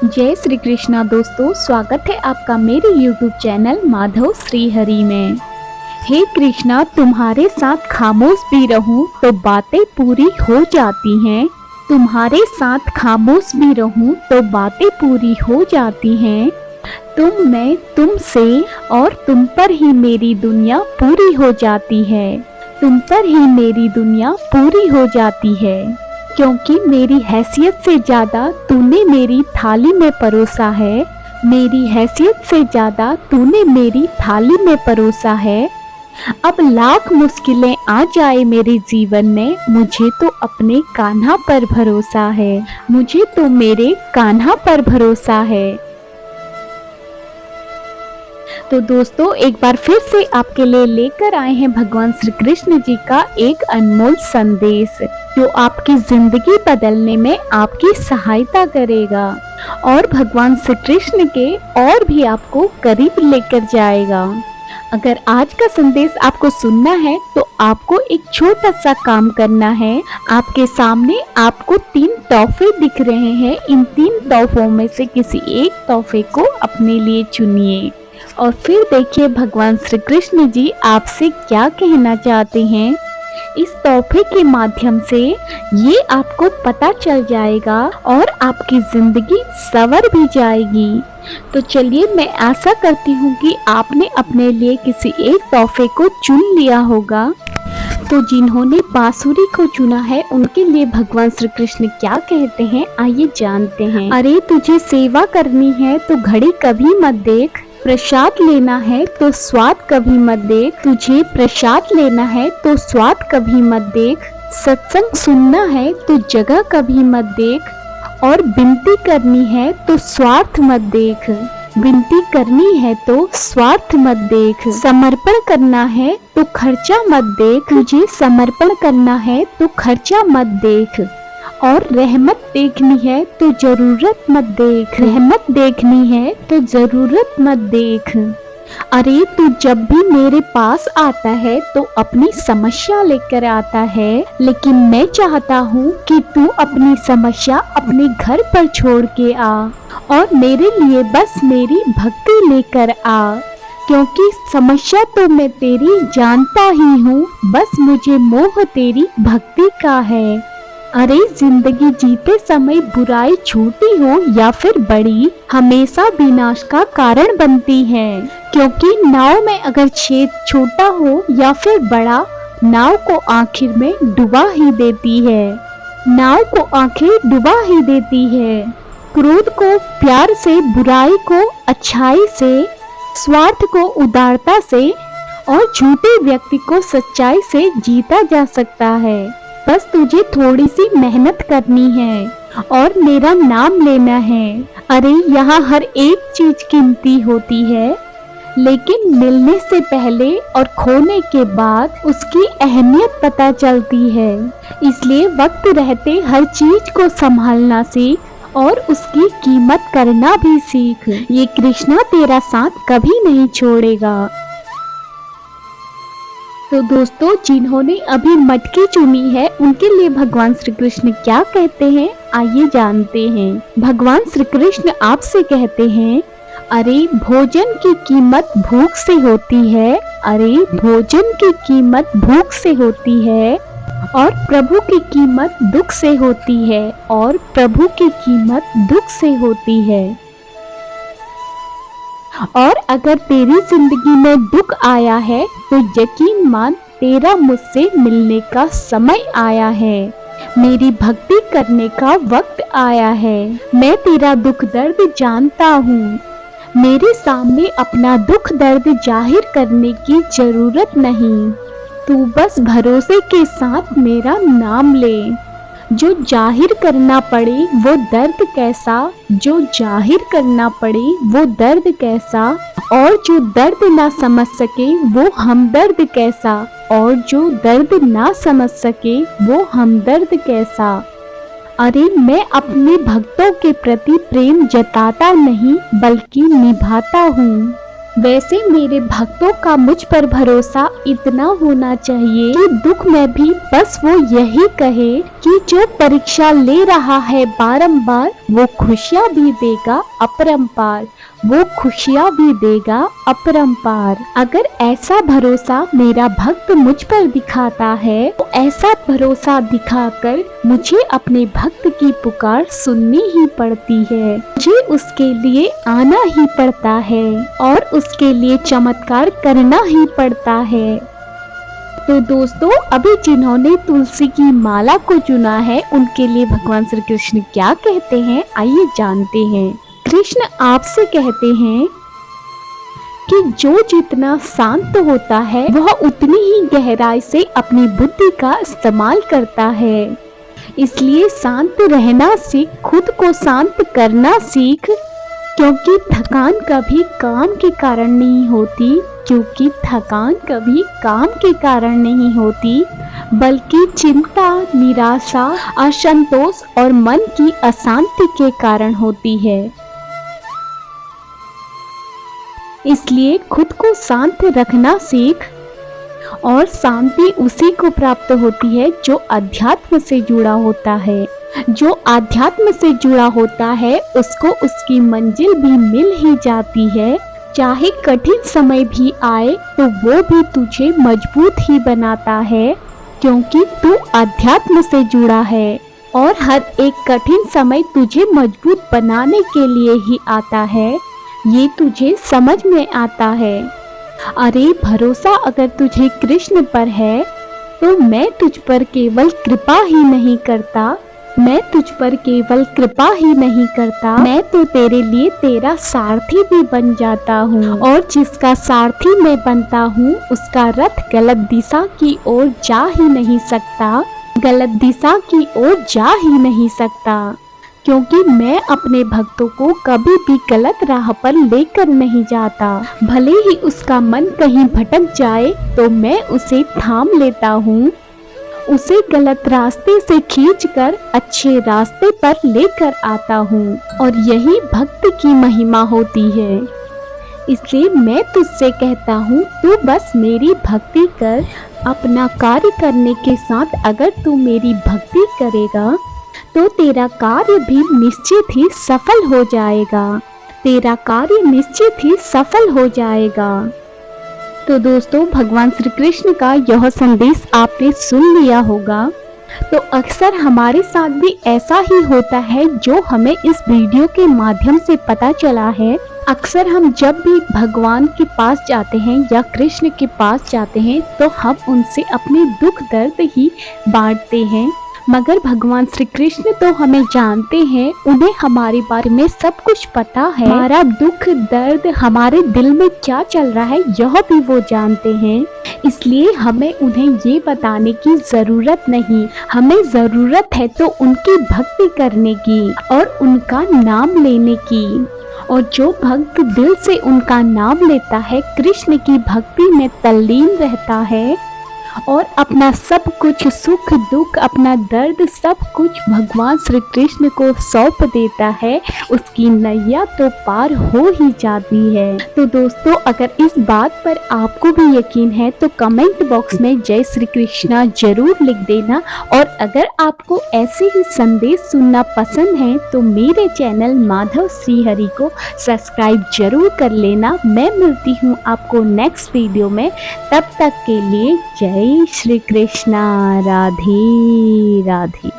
जय श्री कृष्णा दोस्तों, स्वागत है आपका मेरे YouTube चैनल माधव श्री हरि में। हे कृष्णा, तुम्हारे साथ खामोश भी रहूं तो बातें पूरी हो जाती हैं। तुम्हारे साथ खामोश भी रहूं तो बातें पूरी हो जाती हैं। तुम, मैं, तुमसे और तुम पर ही मेरी दुनिया पूरी हो जाती है। तुम पर ही मेरी दुनिया पूरी हो जाती है, क्योंकि मेरी हैसियत से ज़्यादा तूने मेरी थाली में परोसा है। मेरी हैसियत से ज़्यादा तूने मेरी थाली में परोसा है। अब लाख मुश्किलें आ जाए मेरे जीवन में, मुझे तो अपने कान्हा पर भरोसा है। मुझे तो मेरे कान्हा पर भरोसा है। तो दोस्तों, एक बार फिर से आपके लिए लेकर आए हैं भगवान श्री कृष्ण जी का एक अनमोल संदेश, जो आपकी जिंदगी बदलने में आपकी सहायता करेगा और भगवान श्री कृष्ण के और भी आपको करीब लेकर जाएगा। अगर आज का संदेश आपको सुनना है तो आपको एक छोटा सा काम करना है। आपके सामने आपको 3 तोहफे दिख रहे हैं। इन 3 तोहफों में से किसी एक तोहफे को अपने लिए चुनिए और फिर देखिए भगवान श्री कृष्ण जी आपसे क्या कहना चाहते हैं। इस तोहफे के माध्यम से ये आपको पता चल जाएगा और आपकी जिंदगी संवर भी जाएगी। तो चलिए, मैं आशा करती हूँ कि आपने अपने लिए किसी एक तोहफे को चुन लिया होगा। तो जिन्होंने बांसुरी को चुना है, उनके लिए भगवान श्री कृष्ण क्या कहते हैं, आइए जानते हैं। अरे, तुझे सेवा करनी है तो घड़ी कभी मत देख। प्रसाद लेना है तो स्वाद कभी मत देख। तुझे प्रसाद लेना है तो स्वाद कभी मत देख। सत्संग सुनना है तो जगह कभी मत देख। और विनती करनी है तो स्वार्थ मत देख। विनती करनी है तो स्वार्थ मत देख। समर्पण करना है तो खर्चा मत देख। तुझे समर्पण करना है तो खर्चा मत देख। और रहमत देखनी है तो जरूरत मत देख। रहमत देखनी है तो जरूरत मत देख। अरे, तू जब भी मेरे पास आता है तो अपनी समस्या लेकर आता है, लेकिन मैं चाहता हूँ कि तू अपनी समस्या अपने घर पर छोड़ के आ और मेरे लिए बस मेरी भक्ति लेकर आ, क्योंकि समस्या तो मैं तेरी जानता ही हूँ, बस मुझे मोह तेरी भक्ति का है। अरे, जिंदगी जीते समय बुराई छोटी हो या फिर बड़ी, हमेशा विनाश का कारण बनती है, क्योंकि नाव में अगर छेद छोटा हो या फिर बड़ा, नाव को आखिर में डुबा ही देती है। नाव को आखिर डुबा ही देती है। क्रोध को प्यार से, बुराई को अच्छाई से, स्वार्थ को उदारता से और झूठे व्यक्ति को सच्चाई से जीता जा सकता है। बस तुझे थोड़ी सी मेहनत करनी है और मेरा नाम लेना है। अरे, यहाँ हर एक चीज कीमती होती है, लेकिन मिलने से पहले और खोने के बाद उसकी अहमियत पता चलती है। इसलिए वक्त रहते हर चीज को संभालना सीख और उसकी कीमत करना भी सीख। ये कृष्णा तेरा साथ कभी नहीं छोड़ेगा। तो दोस्तों, जिन्होंने अभी मटकी चुनी है, उनके लिए भगवान श्री कृष्ण क्या कहते हैं, आइए जानते हैं। भगवान श्री कृष्ण आपसे कहते हैं, अरे, भोजन की कीमत भूख से होती है। अरे, भोजन की कीमत भूख से होती है और प्रभु की कीमत दुख से होती है। और प्रभु की कीमत दुख से होती है। और अगर तेरी जिंदगी में दुख आया है तो यकीन मान, तेरा मुझसे मिलने का समय आया है। मेरी भक्ति करने का वक्त आया है। मैं तेरा दुख दर्द जानता हूँ। मेरे सामने अपना दुख दर्द जाहिर करने की जरूरत नहीं। तू बस भरोसे के साथ मेरा नाम ले। जो जाहिर करना पड़े वो दर्द कैसा, जो जाहिर करना पड़े वो दर्द कैसा, और जो दर्द ना समझ सके वो हमदर्द कैसा, और जो दर्द ना समझ सके वो हमदर्द कैसा। अरे, मैं अपने भक्तों के प्रति प्रेम जताता नहीं बल्कि निभाता हूँ। वैसे मेरे भक्तों का मुझ पर भरोसा इतना होना चाहिए कि दुख में भी बस वो यही कहे कि जो परीक्षा ले रहा है बारंबार वो खुशियाँ भी देगा अपरंपार, वो खुशियाँ भी देगा अपरंपार। अगर ऐसा भरोसा मेरा भक्त मुझ पर दिखाता है तो ऐसा भरोसा दिखाकर मुझे अपने भक्त की पुकार सुननी ही पड़ती है, मुझे उसके लिए आना ही पड़ता है और उसके लिए चमत्कार करना ही पड़ता है। तो दोस्तों, अभी जिन्होंने तुलसी की माला को चुना है उनके लिए भगवान श्री कृष्ण क्या कहते हैं, आइए जानते हैं। कृष्ण आपसे कहते हैं कि जो जितना शांत होता है वह उतनी ही गहराई से अपनी बुद्धि का इस्तेमाल करता है। इसलिए शांत रहना सीख, खुद को शांत करना सीख, क्योंकि थकान कभी काम के कारण नहीं होती, क्योंकि थकान कभी काम के कारण नहीं होती, बल्कि चिंता, निराशा, असंतोष और मन की अशांति के कारण होती है। इसलिए खुद को शांत रखना सीख, और शांति उसी को प्राप्त होती है जो अध्यात्म से जुड़ा होता है। जो अध्यात्म से जुड़ा होता है उसको उसकी मंजिल भी मिल ही जाती है। चाहे कठिन समय भी आए तो वो भी तुझे मजबूत ही बनाता है, क्योंकि तू अध्यात्म से जुड़ा है। और हर एक कठिन समय तुझे मजबूत बनाने के लिए ही आता है, ये तुझे समझ में आता है। अरे भरोसा अगर तुझे कृष्ण पर है तो मैं तुझ पर केवल कृपा ही नहीं करता, मैं तुझ पर केवल कृपा ही नहीं करता, मैं तो तेरे लिए तेरा सारथी भी बन जाता हूँ। और जिसका सारथी मैं बनता हूँ उसका रथ गलत दिशा की ओर जा ही नहीं सकता, गलत दिशा की ओर जा ही नहीं सकता, क्योंकि मैं अपने भक्तों को कभी भी गलत राह पर लेकर नहीं जाता। भले ही उसका मन कहीं भटक जाए तो मैं उसे थाम लेता हूँ, उसे गलत रास्ते से खींचकर अच्छे रास्ते पर लेकर आता हूँ। और यही भक्त की महिमा होती है। इसलिए मैं तुझसे कहता हूँ तू बस मेरी भक्ति कर। अपना कार्य करने के साथ अगर तू मेरी भक्ति करेगा तो तेरा कार्य भी निश्चित ही सफल हो जाएगा, तेरा कार्य निश्चित ही सफल हो जाएगा। तो दोस्तों, भगवान श्री कृष्ण का यह संदेश आपने सुन लिया होगा। तो अक्सर हमारे साथ भी ऐसा ही होता है जो हमें इस वीडियो के माध्यम से पता चला है। अक्सर हम जब भी भगवान के पास जाते हैं या कृष्ण के पास जाते हैं तो हम उनसे अपने दुख दर्द ही बांटते हैं, मगर भगवान श्री कृष्ण तो हमें जानते हैं, उन्हें हमारे बारे में सब कुछ पता है। हमारा दुख दर्द, हमारे दिल में क्या चल रहा है यह भी वो जानते हैं। इसलिए हमें उन्हें ये बताने की जरूरत नहीं, हमें जरूरत है तो उनकी भक्ति करने की और उनका नाम लेने की। और जो भक्त दिल से उनका नाम लेता है, कृष्ण की भक्ति में तल्लीन रहता है और अपना सब कुछ, सुख दुख, अपना दर्द, सब कुछ भगवान श्री कृष्ण को सौंप देता है, उसकी नैया तो पार हो ही जाती है। तो दोस्तों, अगर इस बात पर आपको भी यकीन है तो कमेंट बॉक्स में जय श्री कृष्णा जरूर लिख देना। और अगर आपको ऐसे ही संदेश सुनना पसंद है तो मेरे चैनल माधव श्री हरि को सब्सक्राइब जरूर कर लेना। मैं मिलती हूँ आपको नेक्स्ट वीडियो में, तब तक के लिए जय श्री कृष्णा। राधे राधे।